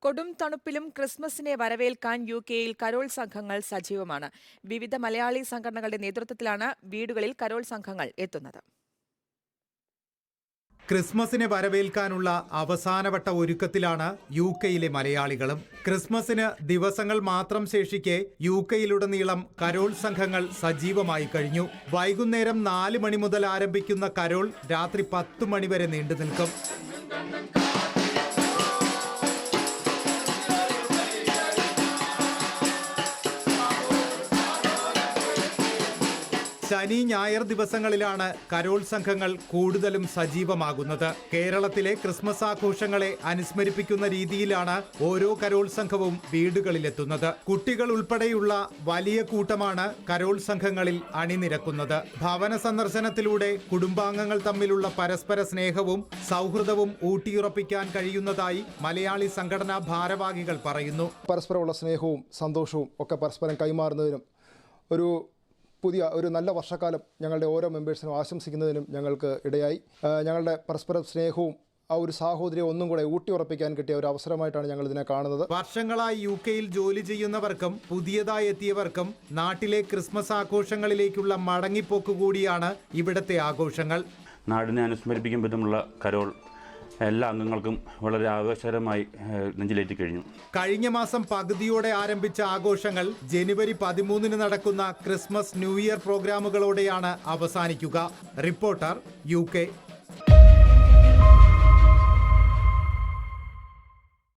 കൊടും തണുപ്പിലും ക്രിസ്മസിനെ വരവേൽക്കാൻ യുകെയിൽ കരോൾ സംഘങ്ങൾ സജീവമാണ്. വിവിധ മലയാളി സംഘടനകളുടെ നേതൃത്വത്തിലാണ് വീടുകളിൽ കരോൾ സംഘങ്ങൾ എത്തുന്നത്. ക്രിസ്മസിനെ വരവേൽക്കാനുള്ള അവസാനവട്ട ഒരുക്കത്തിലാണ് യുകെയിലെ മലയാളികളും. ക്രിസ്മസിന് ദിവസങ്ങൾ മാത്രം ശേഷിക്കെ യുകെയിലുടനീളം കരോൾ സംഘങ്ങൾ സജീവമായി കഴിഞ്ഞു. വൈകുന്നേരം 4 മണി മുതൽ ആരംഭിക്കുന്ന കരോൾ രാത്രി 10 മണി വരെ നീണ്ടു നിൽക്കും. ശനി ഞായർ ദിവസങ്ങളിലാണ് കരോൾ സംഘങ്ങൾ കൂടുതലും സജീവമാകുന്നത്. കേരളത്തിലെ ക്രിസ്മസ് ആഘോഷങ്ങളെ അനുസ്മരിപ്പിക്കുന്ന രീതിയിലാണ് ഓരോ കരോൾ സംഘവും വീടുകളിലെത്തുന്നത്. കുട്ടികൾ ഉൾപ്പെടെയുള്ള വലിയ കൂട്ടമാണ് കരോൾ സംഘങ്ങളിൽ അണിനിരക്കുന്നത്. ഭവന സന്ദർശനത്തിലൂടെ കുടുംബാംഗങ്ങൾ തമ്മിലുള്ള പരസ്പര സ്നേഹവും സൗഹൃദവും ഊട്ടിയുറപ്പിക്കാൻ കഴിയുന്നതായി മലയാളി സംഘടനാ ഭാരവാഹികൾ പറയുന്നു. പരസ്പരമുള്ള സ്നേഹവും സന്തോഷവും ഒക്കെ പരസ്പരം കൈമാറുന്നതിനും ഒരു നല്ല വർഷക്കാലം ഞങ്ങളുടെ ഓരോ മെമ്പേഴ്സിനും ആശംസിക്കുന്നതിനും ഞങ്ങൾക്ക് ഇടയായി. ഞങ്ങളുടെ പരസ്പര സ്നേഹവും ആ ഒരു സാഹോദര്യം ഒന്നും കൂടെ ഊട്ടിയുറപ്പിക്കാൻ കിട്ടിയ ഒരു അവസരമായിട്ടാണ് ഞങ്ങൾ ഇതിനെ കാണുന്നത്. വർഷങ്ങളായി യുകെയിൽ ജോലി ചെയ്യുന്നവർക്കും പുതിയതായി എത്തിയവർക്കും നാട്ടിലെ ക്രിസ്മസ് ആഘോഷങ്ങളിലേക്കുള്ള മടങ്ങിപ്പോക്ക് കൂടിയാണ് ഇവിടത്തെ ആഘോഷങ്ങൾ. നാടിനെ അനുസ്മരിപ്പിക്കും വിധമുള്ള കരോൾ എല്ലാ അംഗങ്ങൾക്കും വളരെ ആവേശകരമായി നെഞ്ചിലേറ്റി കഴിഞ്ഞു. കഴിഞ്ഞ മാസം പകുതിയോടെ ആരംഭിച്ച ആഘോഷങ്ങൾ ജനുവരി 13 നടക്കുന്ന ക്രിസ്മസ് ന്യൂ ഇയർ പ്രോഗ്രാമുകളോടെയാണ് അവസാനിക്കുക. Reporter UK.